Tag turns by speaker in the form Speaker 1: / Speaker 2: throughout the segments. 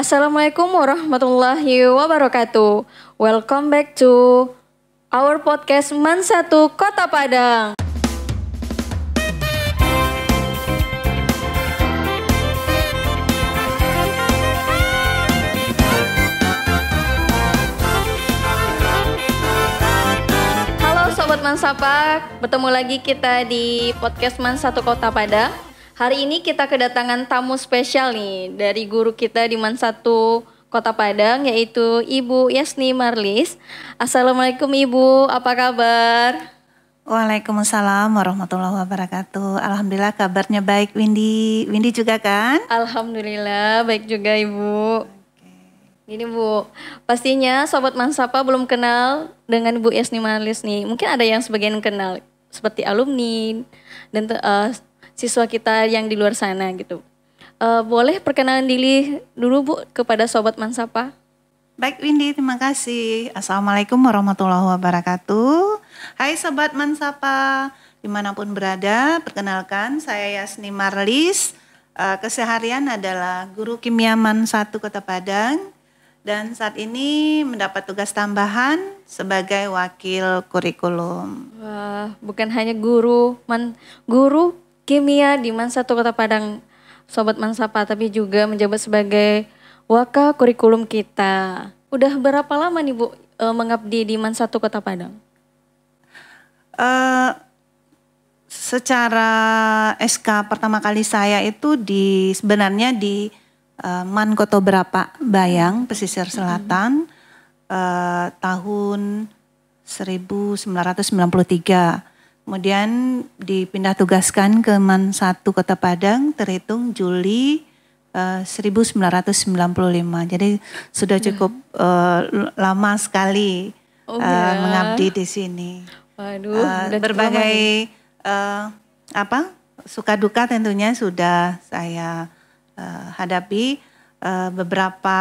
Speaker 1: Assalamualaikum warahmatullahi wabarakatuh. Welcome back to our podcast Man 1 Kota Padang. Halo Sobat Mansapa, bertemu lagi kita di podcast Man 1 Kota Padang. Hari ini kita kedatangan tamu spesial nih dari guru kita di Man 1 Kota Padang, yaitu Ibu Yasni Marlis. Assalamualaikum Ibu, apa kabar?
Speaker 2: Waalaikumsalam warahmatullahi wabarakatuh. Alhamdulillah kabarnya baik Windy. Windy juga kan?
Speaker 1: Alhamdulillah baik juga Ibu. Gini Bu, pastinya Sobat Mansapa belum kenal dengan Ibu Yasni Marlis nih. Mungkin ada yang sebagian kenal seperti alumni dan siswa kita yang di luar sana gitu. Boleh perkenalan diri dulu Bu kepada Sobat Mansapa?
Speaker 2: Baik Windy, terima kasih. Assalamualaikum warahmatullahi wabarakatuh. Hai Sobat Mansapa, dimanapun berada, perkenalkan saya Yasni Marlis. Keseharian adalah guru kimia Man 1 Kota Padang. Dan saat ini mendapat tugas tambahan sebagai wakil kurikulum.
Speaker 1: Wah, bukan hanya guru kimia di Man 1 Kota Padang, Sobat Mansapa, tapi juga menjabat sebagai waka kurikulum kita. Udah berapa lama nih Bu mengabdi di Man 1 Kota Padang?
Speaker 2: Secara SK pertama kali saya itu sebenarnya di Man Koto Berapa Bayang, Pesisir Selatan, tahun 1993. Kemudian dipindah tugaskan ke Man 1 Kota Padang terhitung Juli 1995. Jadi sudah cukup lama sekali mengabdi di sini.
Speaker 1: Waduh,
Speaker 2: berbagai suka duka tentunya sudah saya hadapi. Beberapa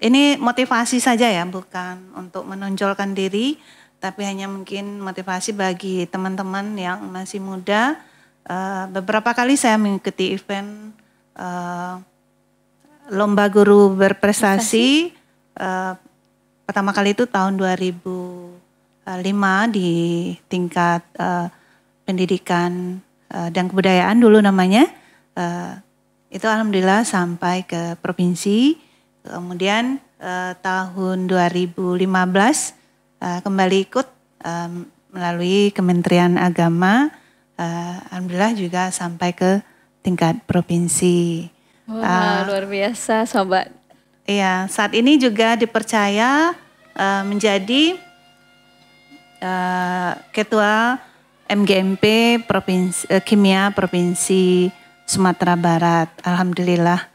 Speaker 2: ini motivasi saja ya, bukan untuk menonjolkan diri, tapi hanya mungkin motivasi bagi teman-teman yang masih muda. Beberapa kali saya mengikuti event lomba guru berprestasi. Pertama kali itu tahun 2005 di tingkat pendidikan dan kebudayaan dulu namanya. Itu alhamdulillah sampai ke provinsi. Kemudian tahun 2015 kembali ikut melalui Kementerian Agama, alhamdulillah juga sampai ke tingkat provinsi.
Speaker 1: Wah, luar biasa Sobat.
Speaker 2: Iya, saat ini juga dipercaya menjadi Ketua MGMP Kimia Provinsi Sumatera Barat. Alhamdulillah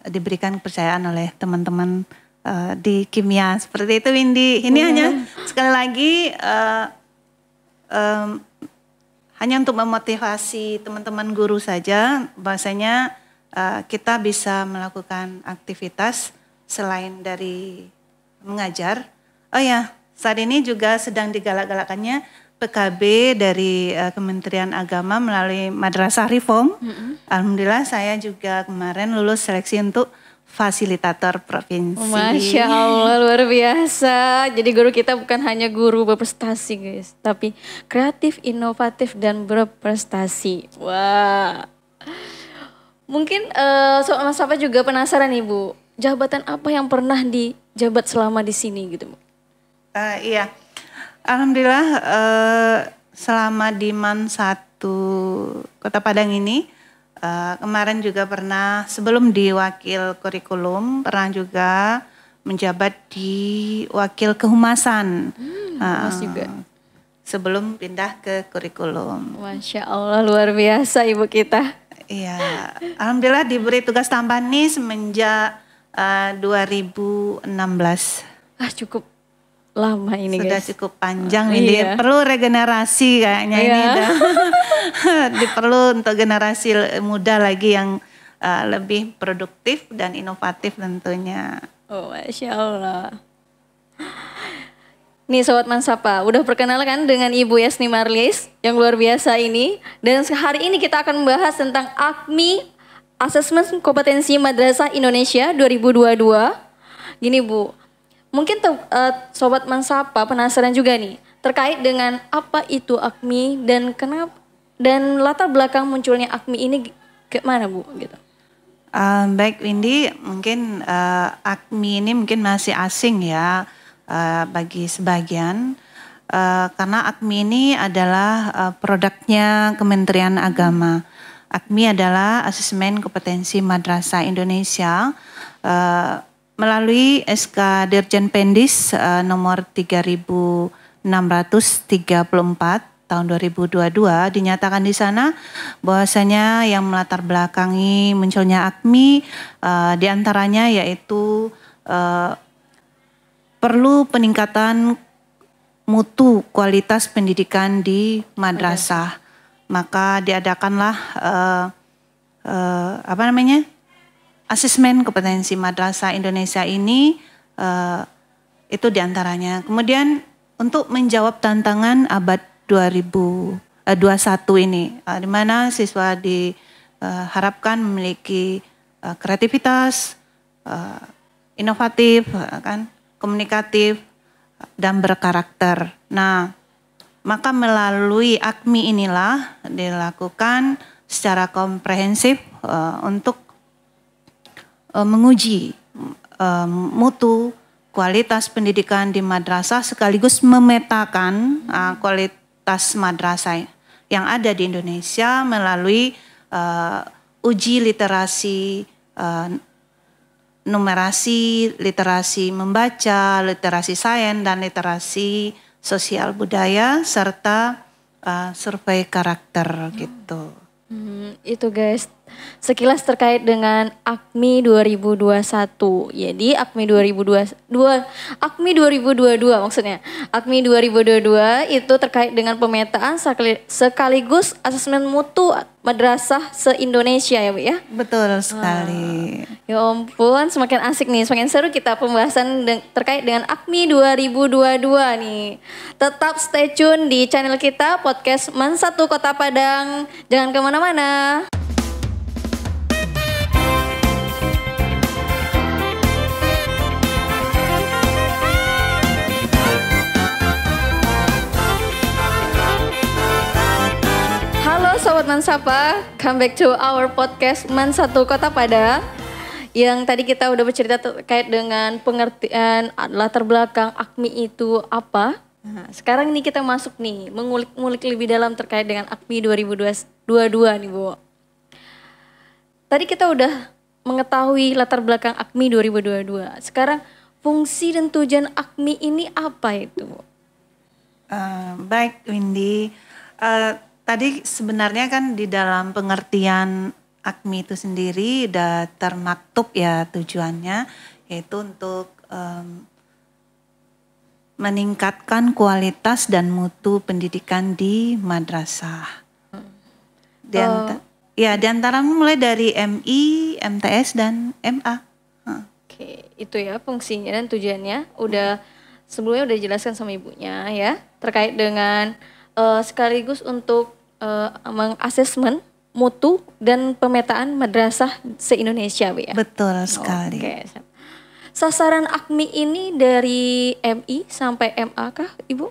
Speaker 2: diberikan kepercayaan oleh teman-teman di kimia seperti itu Windy. Ini hanya sekali lagi hanya untuk memotivasi teman-teman guru saja, bahwasanya kita bisa melakukan aktivitas selain dari mengajar. Oh ya, saat ini juga sedang digalak-galakannya PKB dari Kementerian Agama melalui Madrasah Reform. Alhamdulillah saya juga kemarin lulus seleksi untuk fasilitator provinsi.
Speaker 1: Masya Allah, luar biasa. Jadi guru kita bukan hanya guru berprestasi guys, tapi kreatif, inovatif, dan berprestasi. Wah. Mungkin Sobat Mansapa juga penasaran nih Bu, jabatan apa yang pernah dijabat selama di sini gitu Bu?
Speaker 2: Iya, alhamdulillah selama di Man 1 Kota Padang ini, kemarin juga pernah sebelum di wakil kurikulum, pernah juga menjabat di wakil kehumasan.
Speaker 1: Humas juga.
Speaker 2: Sebelum pindah ke kurikulum.
Speaker 1: Masya Allah, luar biasa Ibu kita.
Speaker 2: Iya, alhamdulillah diberi tugas tambahan nih semenjak 2016.
Speaker 1: Cukup lama ini
Speaker 2: sudah
Speaker 1: guys.
Speaker 2: Cukup panjang ini. Perlu regenerasi kayaknya ini udah. Perlu untuk generasi muda lagi yang lebih produktif dan inovatif tentunya.
Speaker 1: Oh, Masya Allah. Nih Sobat Mansapa, udah perkenalkan dengan Ibu Yasni Marlis yang luar biasa ini. Dan hari ini kita akan membahas tentang Asesmen Kompetensi Madrasah Indonesia 2022. Gini Bu, mungkin Sobat Mansapa penasaran juga nih terkait dengan apa itu AKMI dan kenapa dan latar belakang munculnya AKMI ini gimana Bu gitu.
Speaker 2: Baik Windy, mungkin AKMI ini mungkin masih asing ya bagi sebagian. Karena AKMI ini adalah produknya Kementerian Agama. AKMI adalah Asesmen Kompetensi Madrasah Indonesia melalui SK Dirjen Pendis nomor 3634 tahun 2022 dinyatakan di sana bahwasanya yang melatar belakangi munculnya AKMI diantaranya yaitu perlu peningkatan mutu kualitas pendidikan di madrasah. Maka diadakanlah asesmen kompetensi madrasah Indonesia ini itu diantaranya. Kemudian untuk menjawab tantangan abad 2021 ini, di mana siswa diharapkan memiliki kreativitas, inovatif, kan, komunikatif, dan berkarakter. Nah, maka melalui AKMI inilah dilakukan secara komprehensif untuk menguji mutu kualitas pendidikan di madrasah sekaligus memetakan kualitas madrasah yang ada di Indonesia melalui uji literasi numerasi, literasi membaca, literasi sains, dan literasi sosial budaya, serta survei karakter gitu.
Speaker 1: Itu guys, sekilas terkait dengan AKMI 2021. Jadi AKMI 2022 maksudnya. AKMI 2022 itu terkait dengan pemetaan sekaligus asesmen mutu madrasah se-Indonesia ya Bu ya.
Speaker 2: Betul sekali.
Speaker 1: Ya ampun, semakin asik nih, semakin seru kita pembahasan terkait dengan AKMI 2022 nih. Tetap stay tune di channel kita podcast Man1 Kota Padang. Jangan kemana-mana. Halo Sobat Mansapa, come back to our podcast Man1 Kota Padang. Yang tadi kita udah bercerita terkait dengan pengertian latar belakang AKMI itu apa. Nah, sekarang ini kita masuk nih, mengulik-ngulik lebih dalam terkait dengan AKMI 2022 nih Bu. Tadi kita udah mengetahui latar belakang AKMI 2022. Sekarang fungsi dan tujuan AKMI ini apa itu Bu?
Speaker 2: Baik Windy, tadi sebenarnya kan di dalam pengertian AKMI itu sendiri udah termaktub ya tujuannya, yaitu untuk meningkatkan kualitas dan mutu pendidikan di madrasah. Di antara mulai dari MI, MTS, dan MA.
Speaker 1: Oke, itu ya fungsinya dan tujuannya. Sebelumnya udah dijelaskan sama ibunya ya, terkait dengan sekaligus untuk mengasesmen mutu dan pemetaan madrasah se-Indonesia Bu ya.
Speaker 2: Betul sekali.
Speaker 1: Oke. Sasaran AKMI ini dari MI sampai MA kah Ibu?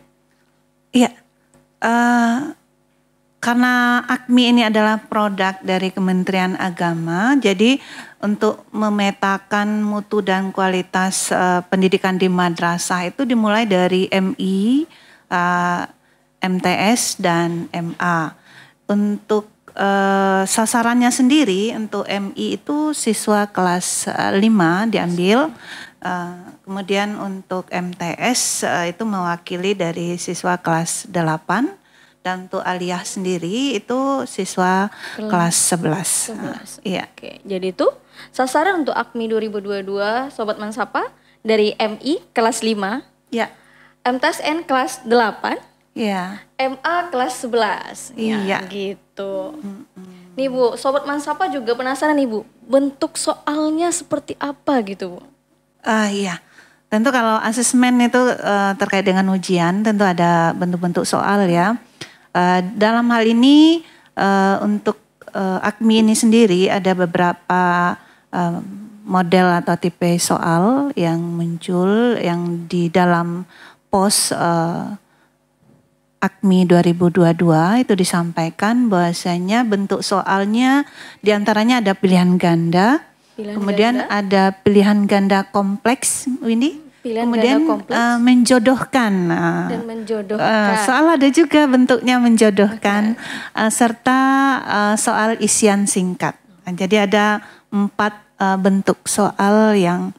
Speaker 2: Iya, karena AKMI ini adalah produk dari Kementerian Agama, jadi untuk memetakan mutu dan kualitas pendidikan di madrasah itu dimulai dari MI, MTS, dan MA. Untuk sasarannya sendiri untuk MI itu siswa kelas 5 diambil, kemudian untuk MTS itu mewakili dari siswa kelas 8, dan untuk aliyah sendiri itu siswa kelas 11. Iya.
Speaker 1: Oke, jadi itu sasaran untuk AKMI 2022 Sobat Mansapa dari MI kelas 5,
Speaker 2: ya.
Speaker 1: MTSN kelas 8,
Speaker 2: ya.
Speaker 1: MA kelas 11.
Speaker 2: Iya.
Speaker 1: Ya, gitu. Nih Bu, Sobat Mansapa juga penasaran nih Bu, bentuk soalnya seperti apa gitu Bu?
Speaker 2: Iya, tentu kalau asesmen itu terkait dengan ujian tentu ada bentuk-bentuk soal ya. Dalam hal ini untuk AKMI ini sendiri ada beberapa model atau tipe soal yang muncul yang di dalam pos AKMI 2022 itu disampaikan bahwasanya bentuk soalnya diantaranya ada pilihan ganda, kemudian ada pilihan ganda kompleks, Windy. Kemudian menjodohkan,
Speaker 1: dan menjodohkan.
Speaker 2: Soal ada juga bentuknya menjodohkan, serta soal isian singkat. Jadi ada 4 bentuk soal yang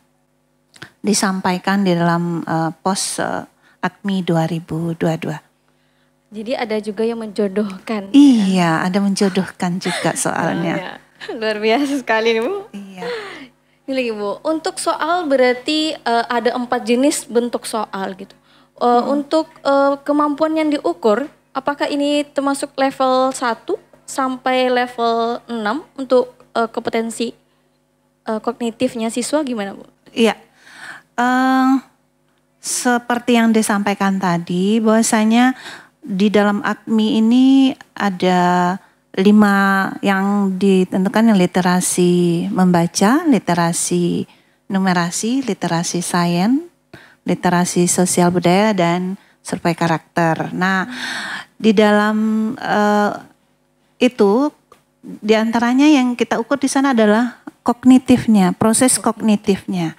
Speaker 2: disampaikan di dalam pos AKMI 2022.
Speaker 1: Jadi ada juga yang menjodohkan.
Speaker 2: Iya, ada menjodohkan juga soalnya.
Speaker 1: Ya. Luar biasa sekali nih Bu.
Speaker 2: Iya.
Speaker 1: Ini lagi Bu, untuk soal berarti ada 4 jenis bentuk soal gitu. Untuk kemampuan yang diukur, apakah ini termasuk level 1 sampai level 6 untuk kompetensi kognitifnya siswa gimana Bu?
Speaker 2: Iya, seperti yang disampaikan tadi bahwasanya di dalam AKMI ini ada 5 yang ditentukan, yang literasi membaca, literasi numerasi, literasi sains, literasi sosial budaya, dan survei karakter. Nah, di dalam itu diantaranya yang kita ukur di sana adalah kognitifnya, proses kognitifnya.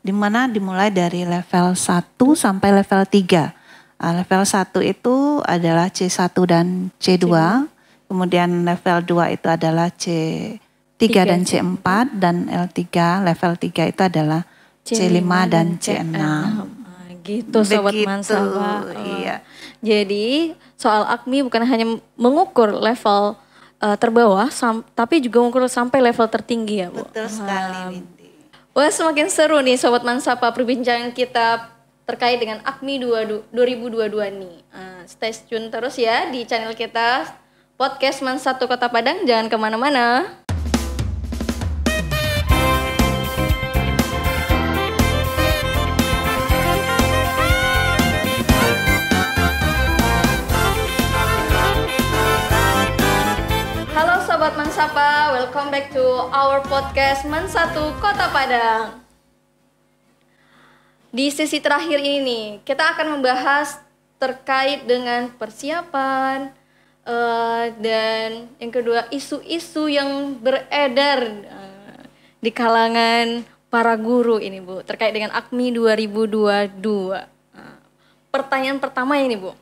Speaker 2: Di mana dimulai dari level 1 sampai level 3. Level 1 itu adalah C1 dan C2. Kemudian level 2 itu adalah C3 dan C4, dan L3 level 3 itu adalah C5 dan C6.
Speaker 1: Gitu Sobat Mansapa.
Speaker 2: Iya.
Speaker 1: Jadi soal AKMI bukan hanya mengukur level terbawah, tapi juga mengukur sampai level tertinggi ya Bu.
Speaker 2: Betul sekali Windy.
Speaker 1: Wah, semakin seru nih Sobat Mansapa perbincangan kita terkait dengan AKMI 2022 nih. Stay tune terus ya di channel kita Podcast Man1 Kota Padang, jangan kemana-mana. Halo Sobat Mansapa, welcome back to our podcast Man1 Kota Padang. Di sesi terakhir ini kita akan membahas terkait dengan persiapan, dan yang kedua isu-isu yang beredar di kalangan para guru ini Bu, terkait dengan AKMI 2022. Pertanyaan pertama ini Bu,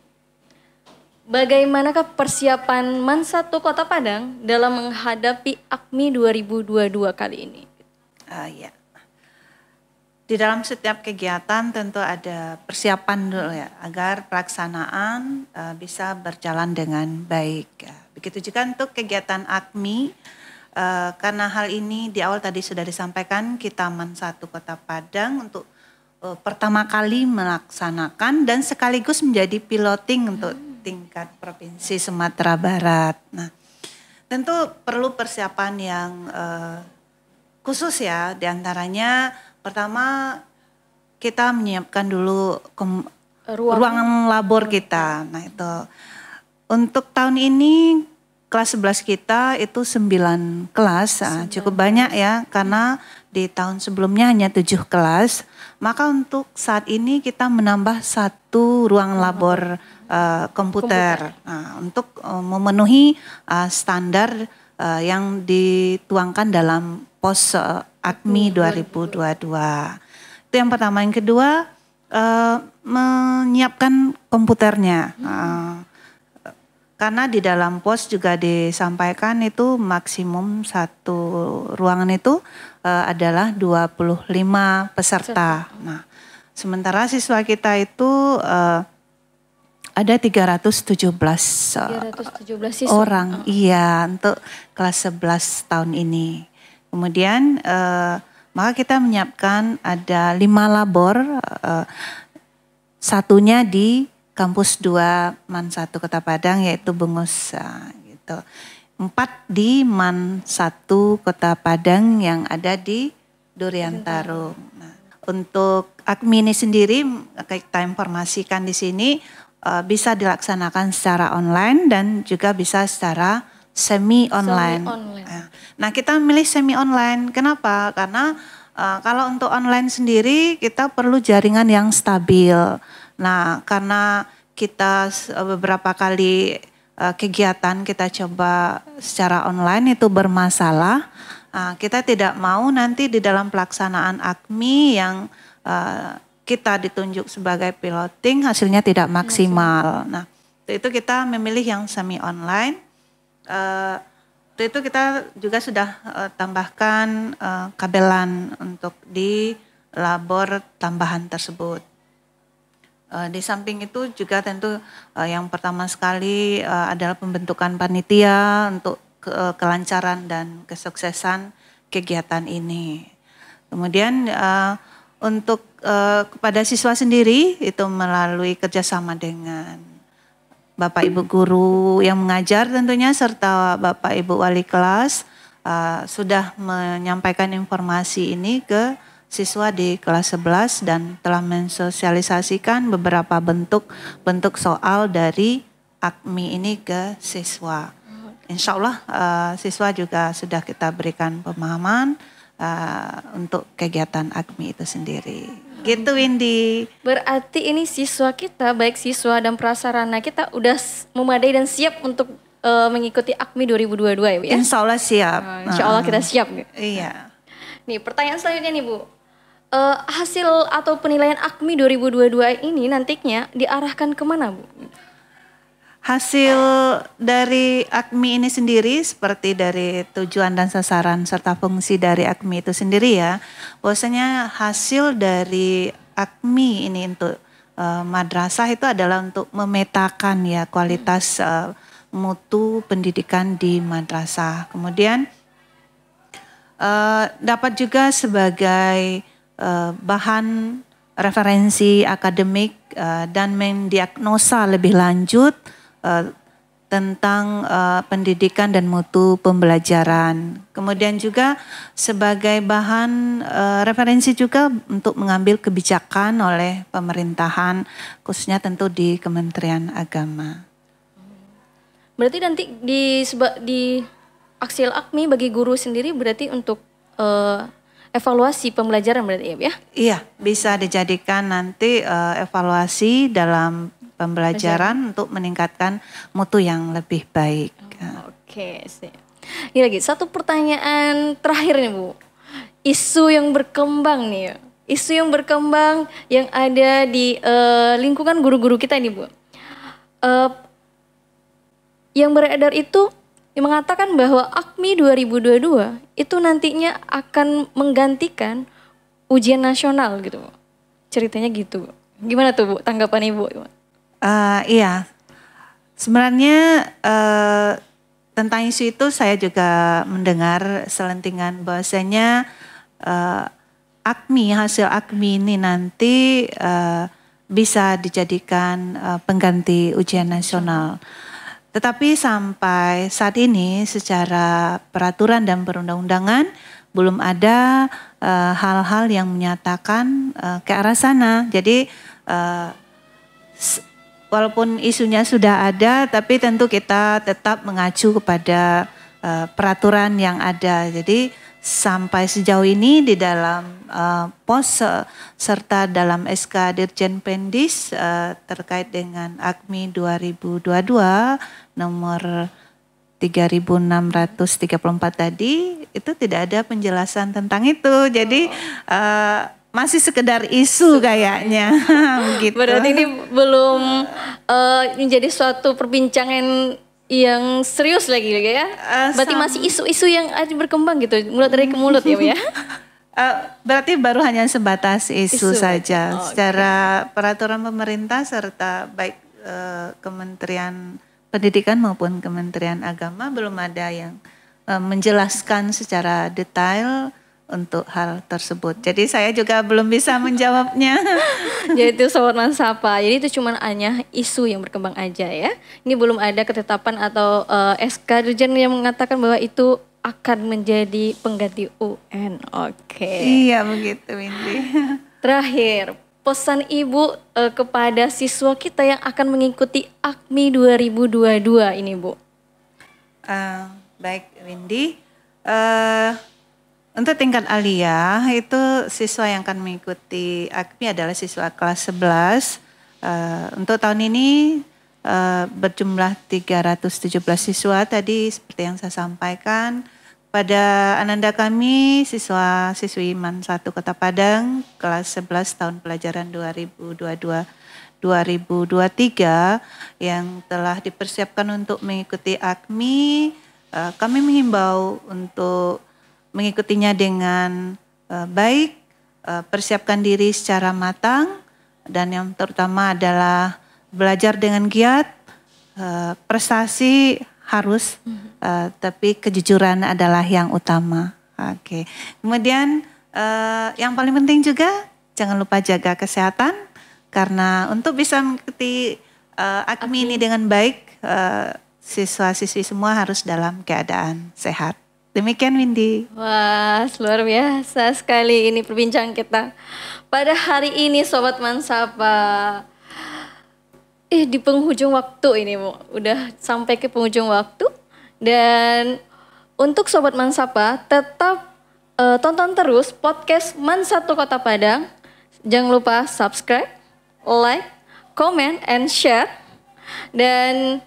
Speaker 1: bagaimanakah persiapan Man1 Kota Padang dalam menghadapi AKMI 2022 kali ini?
Speaker 2: Ya. Di dalam setiap kegiatan tentu ada persiapan dulu ya, agar pelaksanaan bisa berjalan dengan baik. Begitu juga untuk kegiatan AKMI, karena hal ini di awal tadi sudah disampaikan, kita Man1 Kota Padang untuk pertama kali melaksanakan dan sekaligus menjadi piloting untuk tingkat Provinsi Sumatera Barat. Nah, tentu perlu persiapan yang khusus ya, diantaranya pertama kita menyiapkan dulu ruangan labor kita. Nah itu untuk tahun ini kelas 11 kita itu 9 kelas, cukup banyak ya, karena di tahun sebelumnya hanya 7 kelas. Maka untuk saat ini kita menambah 1 ruang labor komputer. Nah, untuk memenuhi standar yang dituangkan dalam pos AKMI 2022. Itu yang pertama. Yang kedua, menyiapkan komputernya. Karena di dalam pos juga disampaikan itu maksimum 1 ruangan itu adalah 25 peserta. Nah, sementara siswa kita itu ada 317
Speaker 1: siswa.
Speaker 2: Orang. Iya, untuk kelas 11 tahun ini. Kemudian maka kita menyiapkan ada 5 labor, satunya di kampus 2 Man1 Kota Padang yaitu Bengus, gitu. 4 di Man1 Kota Padang yang ada di Durian Tarung. Nah, untuk AKMI ini sendiri kita informasikan di sini bisa dilaksanakan secara online dan juga bisa secara semi online.
Speaker 1: Semi-online.
Speaker 2: Nah, kita memilih semi online. Kenapa? Karena kalau untuk online sendiri kita perlu jaringan yang stabil. Nah, karena kita beberapa kali kegiatan kita coba secara online itu bermasalah. Kita tidak mau nanti di dalam pelaksanaan AKMI yang kita ditunjuk sebagai piloting hasilnya tidak maksimal. Nah, itu kita memilih yang semi online. Itu kita juga sudah tambahkan kabelan untuk di labor tambahan tersebut. Di samping itu juga tentu yang pertama sekali adalah pembentukan panitia untuk kelancaran dan kesuksesan kegiatan ini. Kemudian untuk kepada siswa sendiri itu melalui kerjasama dengan Bapak Ibu guru yang mengajar tentunya serta Bapak Ibu wali kelas sudah menyampaikan informasi ini ke siswa di kelas 11 dan telah mensosialisasikan beberapa bentuk soal dari AKMI ini ke siswa. Insya Allah siswa juga sudah kita berikan pemahaman untuk kegiatan AKMI itu sendiri. Gitu Windy.
Speaker 1: Berarti ini siswa kita, baik siswa dan prasarana kita udah memadai dan siap untuk mengikuti AKMI 2022 ya Bu ya?
Speaker 2: Insya Allah siap.
Speaker 1: Insya Allah kita siap.
Speaker 2: Iya.
Speaker 1: Nih pertanyaan selanjutnya nih Bu. Hasil atau penilaian AKMI 2022 ini nantinya diarahkan kemana Bu?
Speaker 2: Hasil dari AKMI ini sendiri seperti dari tujuan dan sasaran serta fungsi dari AKMI itu sendiri ya. Bahwasanya hasil dari AKMI ini untuk madrasah itu adalah untuk memetakan ya kualitas mutu pendidikan di madrasah. Kemudian dapat juga sebagai bahan referensi akademik dan mendiagnosa lebih lanjut tentang pendidikan dan mutu pembelajaran. Kemudian juga sebagai bahan referensi juga untuk mengambil kebijakan oleh pemerintahan, khususnya tentu di Kementerian Agama.
Speaker 1: Berarti nanti di Aksil AKMI bagi guru sendiri berarti untuk evaluasi pembelajaran berarti ya?
Speaker 2: Iya, bisa dijadikan nanti evaluasi dalam pembelajaran untuk meningkatkan mutu yang lebih baik.
Speaker 1: Oke, sih. Ini lagi satu pertanyaan terakhir nih Bu. Isu yang berkembang nih, isu yang berkembang yang ada di lingkungan guru-guru kita nih Bu. Yang beredar itu yang mengatakan bahwa AKMI 2022 itu nantinya akan menggantikan ujian nasional gitu Bu. Ceritanya gitu Bu. Gimana tuh Bu tanggapan Ibu?
Speaker 2: Iya, sebenarnya tentang isu itu saya juga mendengar selentingan bahwasanya AKMI, hasil AKMI ini nanti bisa dijadikan pengganti ujian nasional. Tetapi sampai saat ini secara peraturan dan perundang-undangan belum ada hal-hal yang menyatakan ke arah sana. Jadi walaupun isunya sudah ada, tapi tentu kita tetap mengacu kepada peraturan yang ada. Jadi sampai sejauh ini di dalam pos serta dalam SK Dirjen Pendis terkait dengan AKMI 2022 nomor 3634 tadi itu tidak ada penjelasan tentang itu. Jadi masih sekedar isu kayaknya. Gitu.
Speaker 1: Berarti ini belum menjadi suatu perbincangan yang serius lagi ya? Berarti masih isu-isu yang ada berkembang gitu, mulut dari ke mulut ya Bu ya?
Speaker 2: Berarti baru hanya sebatas isu saja.
Speaker 1: Oh,
Speaker 2: secara peraturan pemerintah serta baik Kementerian Pendidikan maupun Kementerian Agama belum ada yang menjelaskan secara detail untuk hal tersebut. Jadi saya juga belum bisa menjawabnya.
Speaker 1: Jadi itu Sobat Mansapa. Jadi itu cuma hanya isu yang berkembang aja ya. Ini belum ada ketetapan atau SK Dirjen yang mengatakan bahwa itu akan menjadi pengganti UN. Oke.
Speaker 2: Iya begitu Windy.
Speaker 1: Terakhir, pesan Ibu kepada siswa kita yang akan mengikuti AKMI 2022 ini Bu.
Speaker 2: Baik Windy, untuk tingkat aliyah itu siswa yang akan mengikuti AKMI adalah siswa kelas 11. Untuk tahun ini berjumlah 317 siswa tadi seperti yang saya sampaikan. Pada ananda kami siswa-siswi MAN 1 Kota Padang kelas 11 tahun pelajaran 2023 yang telah dipersiapkan untuk mengikuti AKMI, kami menghimbau untuk mengikutinya dengan baik, persiapkan diri secara matang, dan yang terutama adalah belajar dengan giat, prestasi harus, tapi kejujuran adalah yang utama. Oke. Kemudian yang paling penting juga jangan lupa jaga kesehatan, karena untuk bisa mengikuti AKMI ini dengan baik, siswa-siswi semua harus dalam keadaan sehat. Demikian Windy.
Speaker 1: Wah, luar biasa sekali ini perbincangan kita pada hari ini Sobat Mansapa. Di penghujung waktu ini Bu, udah sampai ke penghujung waktu. Dan untuk Sobat Mansapa tetap tonton terus podcast MAN 1 Kota Padang. Jangan lupa subscribe, like, comment, and share. Dan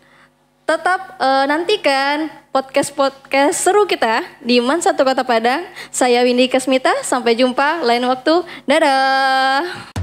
Speaker 1: tetap nantikan podcast-podcast seru kita di MAN 1 Kota Padang. Saya Windy Kasmita, sampai jumpa lain waktu. Dadah.